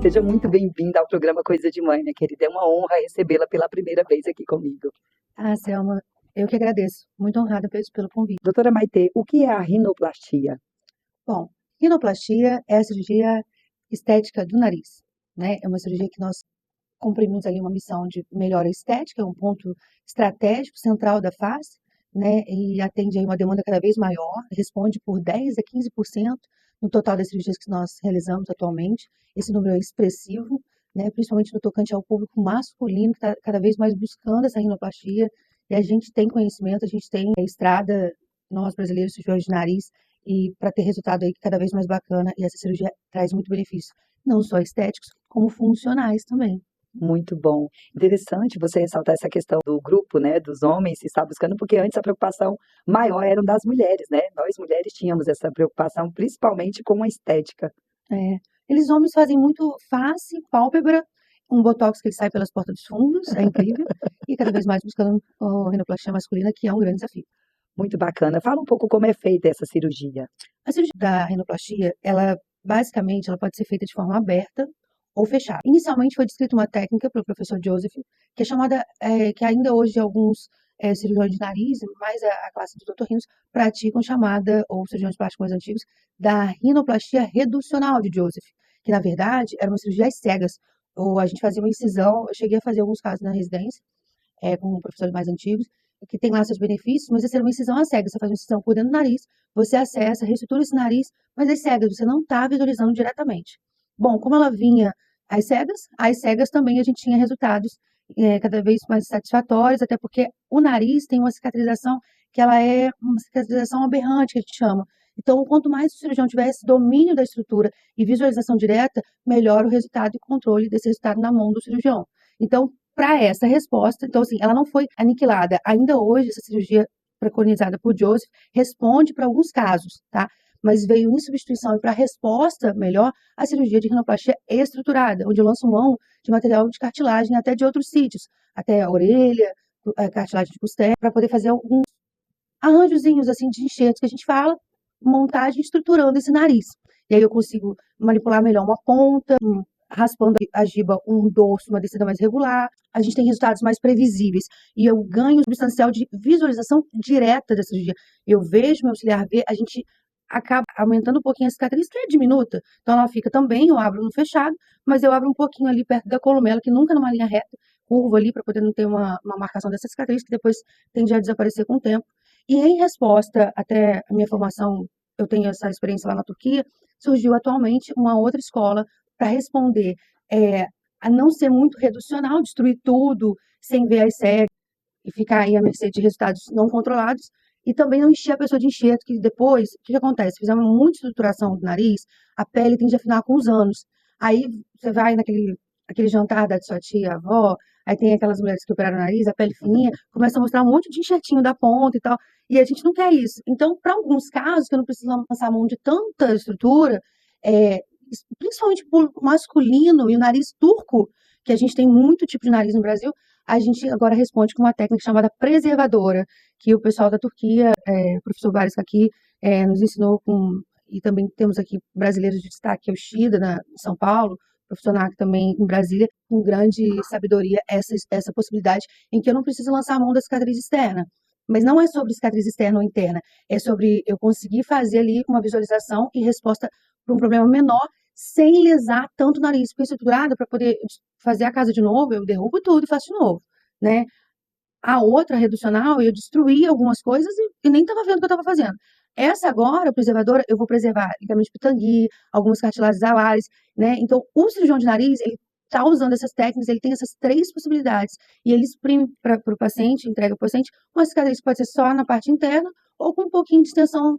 Seja muito bem-vinda ao programa Coisa de Mãe, minha querida. É uma honra recebê-la pela primeira vez aqui comigo. Selma, eu que agradeço. Muito honrada pelo convite. Doutora Maitê, o que é a rinoplastia? Bom, rinoplastia é a cirurgia estética do nariz, né? É uma cirurgia que nós cumprimos ali uma missão de melhora estética, é um ponto estratégico central da face, né? E atende aí uma demanda cada vez maior, responde por 10 a 15% no total das cirurgias que nós realizamos atualmente. Esse número é expressivo, né? Principalmente no tocante ao público masculino, que está cada vez mais buscando essa rinoplastia. E a gente tem conhecimento, a gente tem estrada, nós brasileiros, cirurgiões de nariz, e para ter resultado aí cada vez mais bacana, e essa cirurgia traz muito benefício, não só estéticos, como funcionais também. Muito bom. Interessante você ressaltar essa questão do grupo, né, dos homens se está buscando, porque antes a preocupação maior era das mulheres, né? Nós mulheres tínhamos essa preocupação, principalmente com a estética. É, eles homens fazem muito face, pálpebra, um botox que ele sai pelas portas dos fundos, é incrível, e cada vez mais buscando a rinoplastia masculina, que é um grande desafio. Muito bacana. Fala um pouco como é feita essa cirurgia. A cirurgia da rinoplastia, ela basicamente ela pode ser feita de forma aberta ou fechada. Inicialmente foi descrita uma técnica pelo professor Joseph, que é chamada, que ainda hoje alguns cirurgiões de nariz, mais a classe dos otorrinos, praticam chamada, ou cirurgiões plásticos mais antigos, da rinoplastia reducional de Joseph, que na verdade era uma cirurgia às cegas, ou a gente fazia uma incisão, eu cheguei a fazer alguns casos na residência, com professores mais antigos, que tem lá seus benefícios, mas essa é uma incisão às cegas, você faz uma incisão por dentro do nariz, você acessa, reestrutura esse nariz, mas às cegas, você não está visualizando diretamente. Bom, como ela vinha às cegas também a gente tinha resultados cada vez mais satisfatórios, até porque o nariz tem uma cicatrização que ela é uma cicatrização aberrante, que a gente chama. Então, quanto mais o cirurgião tivesse domínio da estrutura e visualização direta, melhor o resultado e controle desse resultado na mão do cirurgião. Então, para essa resposta, então assim, ela não foi aniquilada. Ainda hoje, essa cirurgia preconizada por Joseph responde para alguns casos, tá? Mas veio em substituição e para resposta melhor a cirurgia de rinoplastia estruturada, onde eu lanço mão de material de cartilagem até de outros sítios, até a orelha, cartilagem de costela, para poder fazer alguns arranjozinhos assim de enxertos que a gente fala, montagem estruturando esse nariz. E aí eu consigo manipular melhor uma ponta, raspando a giba, um dorso, uma descida mais regular. A gente tem resultados mais previsíveis. E eu ganho substancial de visualização direta da cirurgia. Eu vejo meu auxiliar ver, a gente acaba aumentando um pouquinho a cicatriz, que é diminuta. Então ela fica também, eu abro no fechado, mas eu abro um pouquinho ali perto da columela, que nunca numa linha reta, curva ali, para poder não ter uma marcação dessa cicatriz, que depois tende a desaparecer com o tempo. E em resposta, até a minha formação, eu tenho essa experiência lá na Turquia, surgiu atualmente uma outra escola para responder a não ser muito reducional, destruir tudo sem ver as cegas e ficar aí à mercê de resultados não controlados, e também não encher a pessoa de enxerto, que depois, o que acontece? Fizemos muita estruturação do nariz, a pele tende a afinar com os anos. Aí você vai aquele jantar da sua tia, avó, aí tem aquelas mulheres que operaram o nariz, a pele fininha, começa a mostrar um monte de enxertinho da ponta e tal, e a gente não quer isso. Então, para alguns casos, que eu não preciso lançar a mão de tanta estrutura, principalmente público masculino e o nariz turco, que a gente tem muito tipo de nariz no Brasil, a gente agora responde com uma técnica chamada preservadora, que o pessoal da Turquia, o professor Varis aqui, nos ensinou e também temos aqui brasileiros de destaque, que é o Shida, em São Paulo, o professor Nak também em Brasília, com grande sabedoria, essa possibilidade em que eu não preciso lançar a mão da cicatriz externa. Mas não é sobre cicatriz externa ou interna, é sobre eu conseguir fazer ali uma visualização e resposta para um problema menor, sem lesar tanto o nariz. Porque estruturada, para poder fazer a casa de novo, eu derrubo tudo e faço de novo, né? A outra, reducional, eu destruí algumas coisas e nem estava vendo o que eu estava fazendo. Essa agora, preservadora, eu vou preservar ligamento de pitangui, algumas cartilagens alares, né? Então, o cirurgião de nariz, ele está usando essas técnicas, ele tem essas três possibilidades. E ele exprime para o paciente, entrega para o paciente, uma cicatriz que pode ser só na parte interna ou com um pouquinho de extensão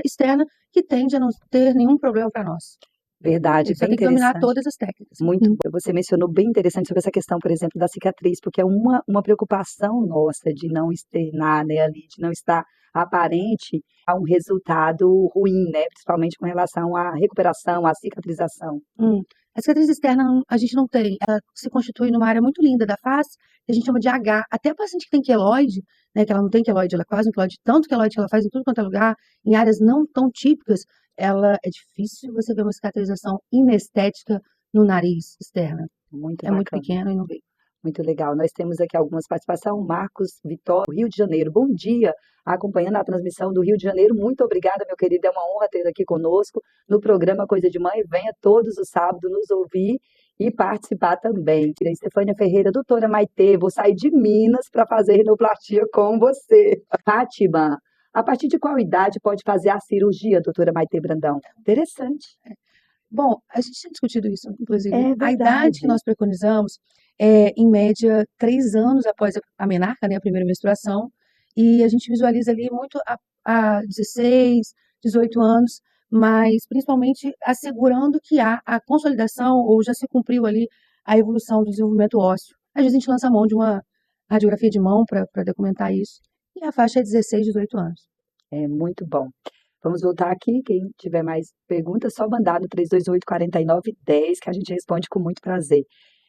externa, que tende a não ter nenhum problema para nós. Verdade, Você tem que dominar todas as técnicas. Muito. Você mencionou bem interessante sobre essa questão, por exemplo, da cicatriz, porque é uma preocupação nossa de não externar, né, ali, de não estar aparente a um resultado ruim, né, principalmente com relação à recuperação, à cicatrização. A cicatriz externa a gente não tem, ela se constitui numa área muito linda da face, que a gente chama de H. Até a paciente que tem queloide, né, que ela não tem queloide, ela é quase um queloide, tanto queloide que ela faz em tudo quanto é lugar, em áreas não tão típicas, ela é difícil você ver uma cicatrização inestética no nariz externa. Muito É muito bacana. pequeno e não vem. Muito legal. Nós temos aqui algumas participações. Marcos Vitório, Rio de Janeiro. Bom dia, acompanhando a transmissão do Rio de Janeiro. Muito obrigada, meu querido. É uma honra ter aqui conosco no programa Coisa de Mãe. Venha todos os sábados nos ouvir e participar também. Estefânia Ferreira, doutora Maitê, vou sair de Minas para fazer rinoplastia com você. Fátima, a partir de qual idade pode fazer a cirurgia, doutora Maitê Brandão? Interessante. Bom, a gente tinha discutido isso, inclusive. É A idade que verdade. nós preconizamos é, em média, 3 anos após a menarca, né, a primeira menstruação, e a gente visualiza ali muito a 16, 18 anos, mas principalmente assegurando que há a consolidação ou já se cumpriu ali a evolução do desenvolvimento ósseo. Às vezes a gente lança a mão de uma radiografia de mão para documentar isso, e a faixa é 16, 18 anos. É muito bom. Vamos voltar aqui. Quem tiver mais perguntas, só mandar no 328-4910, que a gente responde com muito prazer.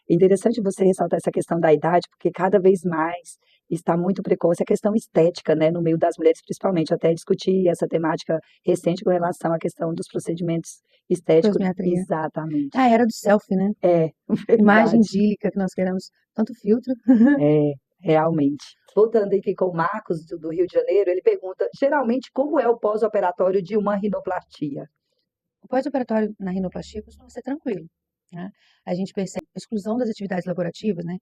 É interessante você ressaltar essa questão da idade, porque cada vez mais está muito precoce a questão estética, né, no meio das mulheres, principalmente. Até discutir essa temática recente com relação à questão dos procedimentos estéticos. Cosmetria. Exatamente. A era do selfie, né? É, Imagem verdade. idílica que nós queremos, tanto filtro. É, realmente. Voltando aqui com o Marcos, do Rio de Janeiro, ele pergunta, geralmente, como é o pós-operatório de uma rinoplastia? O pós-operatório na rinoplastia costuma ser tranquilo, né? A gente percebe a exclusão das atividades laborativas, né?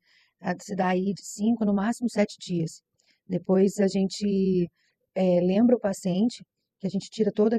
Se dá aí de 5, no máximo 7 dias. Depois a gente lembra o paciente que a gente tira todo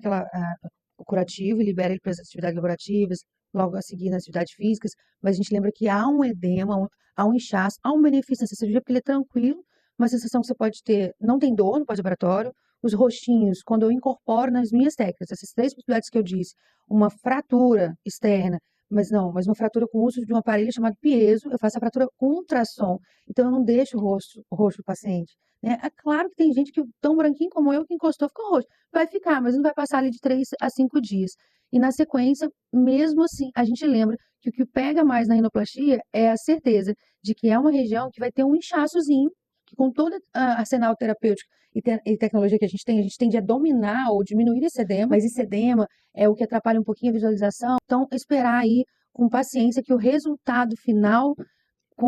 o curativo e libera ele para as atividades laborativas, logo a seguir nas atividades físicas, mas a gente lembra que há um edema, há um inchaço, há um benefício nessa cirurgia, porque ele é tranquilo, uma sensação que você pode ter, não tem dor no pós-operatório, os roxinhos, quando eu incorporo nas minhas técnicas, essas 3 possibilidades que eu disse, uma fratura externa, mas uma fratura com o uso de um aparelho chamado piezo, eu faço a fratura com ultrassom, então eu não deixo o rosto do paciente, né? É claro que tem gente que, tão branquinho como eu, que encostou, ficou roxo. Vai ficar, mas não vai passar ali de 3 a 5 dias. E na sequência, mesmo assim, a gente lembra que o que pega mais na rinoplastia é a certeza de que é uma região que vai ter um inchaçozinho, que com todo arsenal terapêutico e tecnologia que a gente tende a dominar ou diminuir esse edema, mas esse edema é o que atrapalha um pouquinho a visualização. Então, esperar aí com paciência que o resultado final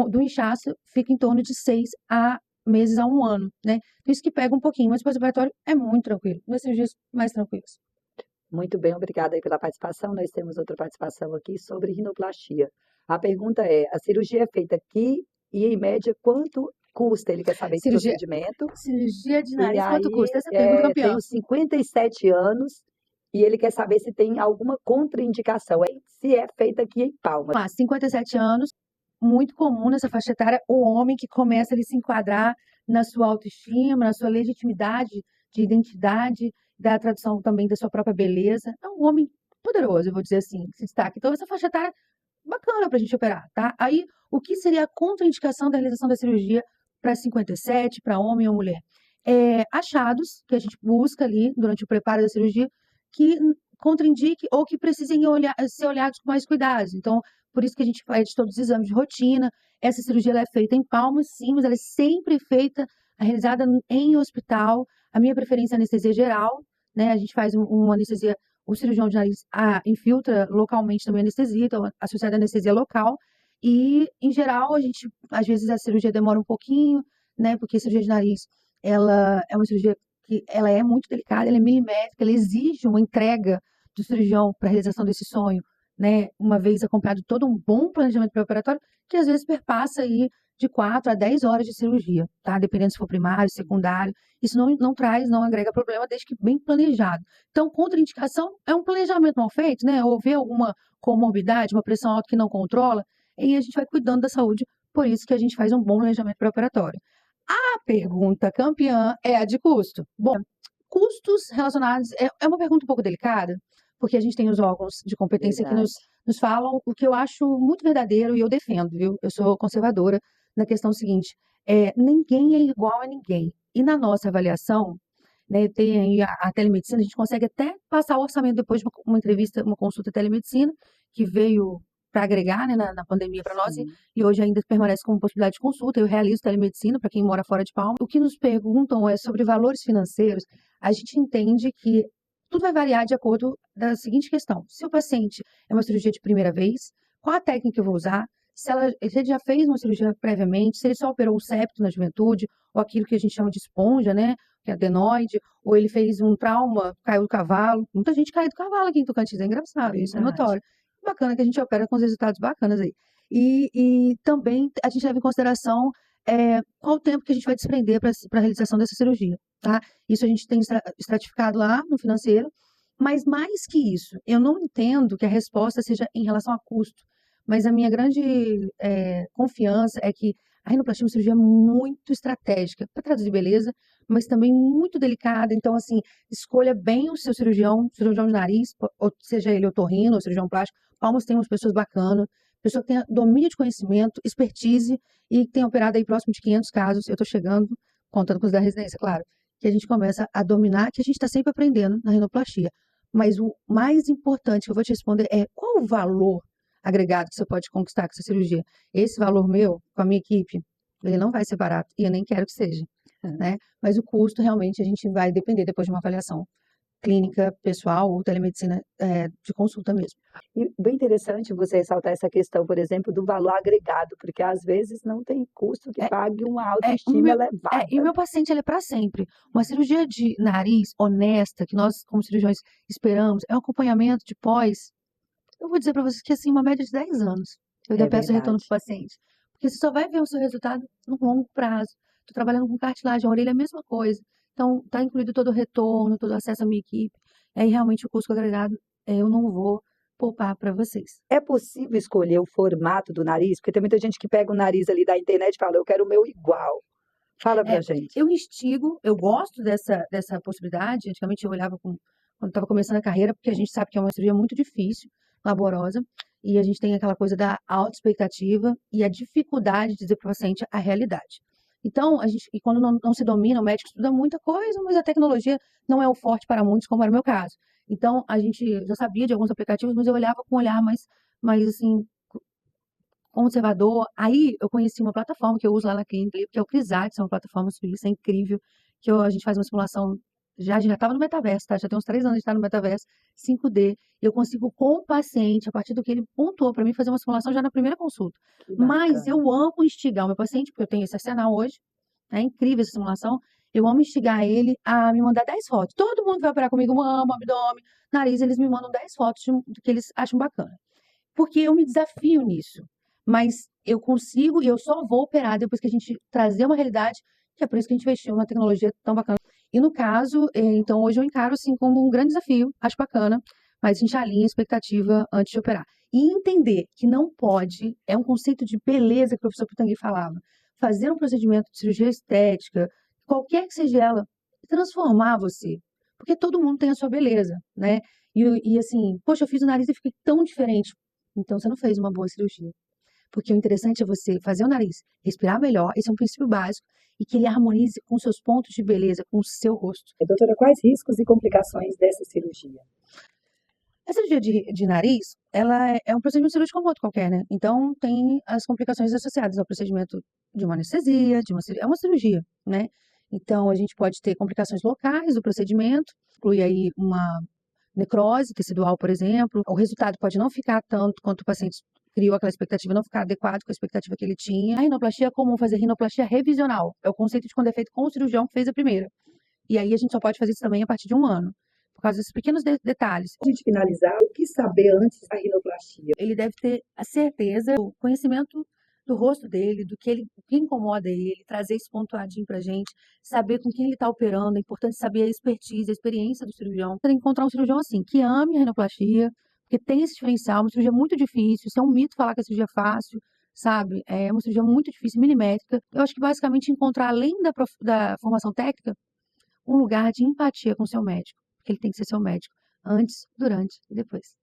do inchaço fica em torno de 6 meses a 1 ano, né? Então, isso que pega um pouquinho, mas o pós-operatório é muito tranquilo, nas cirurgias mais tranquilas. Muito bem, obrigada aí pela participação. Nós temos outra participação aqui sobre rinoplastia. A pergunta é: a cirurgia é feita aqui e, em média, quanto custa? Ele quer saber esse Cirurgia, procedimento. cirurgia de E nariz, quanto aí, custa? Essa é a pergunta tem campeã. os 57 anos e ele quer saber se tem alguma contraindicação, se é feita aqui em Palmas. Lá, 57 anos, muito comum nessa faixa etária, o homem que começa a se enquadrar na sua autoestima, na sua legitimidade de identidade, da tradução também da sua própria beleza. É um homem poderoso, eu vou dizer assim, que se destaca. Então, essa faixa etária bacana para a gente operar, tá? Aí, o que seria a contraindicação da realização da cirurgia para 57, para homem ou mulher? Achados que a gente busca ali durante o preparo da cirurgia que contraindique ou que precisem ser olhados com mais cuidado. Então, por isso que a gente faz todos os exames de rotina. Essa cirurgia ela é feita em Palmas, sim, mas ela é sempre feita, realizada em hospital. A minha preferência é anestesia geral, né? A gente faz uma anestesia, o cirurgião de nariz infiltra localmente também a anestesia, então associada à anestesia local. E, em geral, às vezes a cirurgia demora um pouquinho, né? Porque a cirurgia de nariz, ela é uma cirurgia que ela é muito delicada, ela é milimétrica, ela exige uma entrega do cirurgião para a realização desse sonho, né? Uma vez acompanhado de todo um bom planejamento pré-operatório, que às vezes perpassa aí de 4 a 10 horas de cirurgia, tá? Dependendo se for primário, secundário. Isso não agrega problema, desde que bem planejado. Então, contraindicação é um planejamento mal feito, né? Ou ver alguma comorbidade, uma pressão alta que não controla, e a gente vai cuidando da saúde, por isso que a gente faz um bom planejamento pré-operatório. A pergunta campeã é a de custo. Bom, custos relacionados é uma pergunta um pouco delicada, porque a gente tem os órgãos de competência que Verdade. nos falam o que eu acho muito verdadeiro e eu defendo, viu? Eu sou conservadora na questão seguinte: ninguém é igual a ninguém. E na nossa avaliação, né, tem aí a telemedicina, a gente consegue até passar o orçamento depois de uma entrevista, uma consulta telemedicina, que veio para agregar, né, na pandemia para nós, Sim. e hoje ainda permanece como possibilidade de consulta. Eu realizo telemedicina para quem mora fora de Palma. O que nos perguntam é sobre valores financeiros. A gente entende que tudo vai variar de acordo da seguinte questão: se o paciente é uma cirurgia de primeira vez, qual a técnica que eu vou usar, se ele já fez uma cirurgia previamente, se ele só operou o septo na juventude, ou aquilo que a gente chama de esponja, né, que é adenoide, ou ele fez um trauma, caiu do cavalo. Muita gente cai do cavalo aqui em Tocantins, é engraçado, isso é Verdade. notório. Bacana que a gente opera com os resultados bacanas aí. E também a gente leva em consideração qual o tempo que a gente vai desprender para a realização dessa cirurgia, tá? Isso a gente tem estratificado lá no financeiro, mas mais que isso, eu não entendo que a resposta seja em relação a custo, mas a minha grande confiança é que a rinoplastia é uma cirurgia muito estratégica para traduzir beleza, mas também muito delicada. Então, assim, escolha bem o seu cirurgião de nariz, ou seja ele otorrino ou cirurgião plástico. Palmas tem umas pessoas bacanas, pessoa que tenha domínio de conhecimento, expertise e que tenha operado aí próximo de 500 casos. Eu estou chegando, contando com os da residência, claro, que a gente começa a dominar, que a gente está sempre aprendendo na rinoplastia. Mas o mais importante que eu vou te responder é qual o valor agregado que você pode conquistar com essa cirurgia. Esse valor meu, com a minha equipe, ele não vai ser barato e eu nem quero que seja, né? Mas o custo realmente a gente vai depender depois de uma avaliação clínica, pessoal ou telemedicina de consulta mesmo. E bem interessante você ressaltar essa questão, por exemplo, do valor agregado, porque às vezes não tem custo que É, pague uma o autoestima meu, e o elevada. meu paciente ele é para sempre. Uma cirurgia de nariz honesta, que nós, como cirurgiões, esperamos, é um acompanhamento de pós. Eu vou dizer para vocês que assim, uma média de 10 anos. Eu ainda É peço retorno verdade. para o paciente. Porque você só vai ver o seu resultado no longo prazo. Estou trabalhando com cartilagem, a orelha é a mesma coisa. Então, está incluído todo o retorno, todo o acesso à minha equipe. Aí, realmente, o custo agregado, eu não vou poupar para vocês. É possível escolher o formato do nariz? Porque tem muita gente que pega o nariz ali da internet e fala, eu quero o meu igual. Fala É, pra gente. eu instigo, eu gosto dessa possibilidade. Antigamente eu olhava quando estava começando a carreira, porque a gente sabe que é uma cirurgia muito difícil, laborosa, e a gente tem aquela coisa da alta expectativa e a dificuldade de dizer para o paciente a realidade. Então, e quando não se domina, o médico estuda muita coisa, mas a tecnologia não é o forte para muitos, como era o meu caso. Então, a gente já sabia de alguns aplicativos, mas eu olhava com um olhar mais assim, conservador. Aí eu conheci uma plataforma que eu uso lá na clínica, que é o Crisax, é uma plataforma suíça incrível, a gente faz uma simulação, já estava no metaverso, tá? Já tem uns 3 anos que está no metaverso, 5D. Eu consigo, com o paciente, a partir do que ele pontuou para mim, fazer uma simulação já na primeira consulta. Que Mas eu bacana. amo instigar o meu paciente, porque eu tenho esse arsenal hoje, é incrível essa simulação. Eu amo instigar ele a me mandar 10 fotos. Todo mundo que vai operar comigo, mama, abdômen, nariz, eles me mandam 10 fotos do que eles acham bacana. Porque eu me desafio nisso. Mas eu consigo e eu só vou operar depois que a gente trazer uma realidade, que é por isso que a gente investiu numa tecnologia tão bacana. E no caso, então hoje eu encaro assim como um grande desafio, acho bacana, mas a gente alinha a expectativa antes de operar. E entender que não pode, é um conceito de beleza que o professor Pitangui falava, fazer um procedimento de cirurgia estética, qualquer que seja ela, transformar você. Porque todo mundo tem a sua beleza, né? E assim, poxa, eu fiz o nariz e fiquei tão diferente. Então você não fez uma boa cirurgia. Porque o interessante é você fazer o nariz respirar melhor, esse é um princípio básico, e que ele harmonize com seus pontos de beleza, com o seu rosto. Doutora, quais riscos e complicações dessa cirurgia? A cirurgia de nariz, ela é um procedimento cirúrgico como outro qualquer, né? Então, tem as complicações associadas ao procedimento de uma anestesia, é uma cirurgia, né? Então, a gente pode ter complicações locais do procedimento, inclui aí uma necrose tecidual, por exemplo. O resultado pode não ficar tanto quanto o paciente criou aquela expectativa, não ficar adequado com a expectativa que ele tinha. A rinoplastia é comum fazer rinoplastia revisional. É o conceito de com defeito com o cirurgião que fez a primeira. E aí a gente só pode fazer isso também a partir de 1 ano, por causa desses pequenos detalhes. Para a gente finalizar, o que saber antes da rinoplastia? Ele deve ter a certeza, o conhecimento do rosto dele, o que incomoda ele, trazer esse pontuadinho pra gente, saber com quem ele está operando, é importante saber a expertise, a experiência do cirurgião. Tem que encontrar um cirurgião assim, que ame a rinoplastia, porque tem esse diferencial, uma cirurgia muito difícil, isso é um mito falar que a cirurgia é fácil, sabe? É uma cirurgia muito difícil, milimétrica. Eu acho que basicamente encontrar, além da formação técnica, um lugar de empatia com o seu médico, porque ele tem que ser seu médico, antes, durante e depois.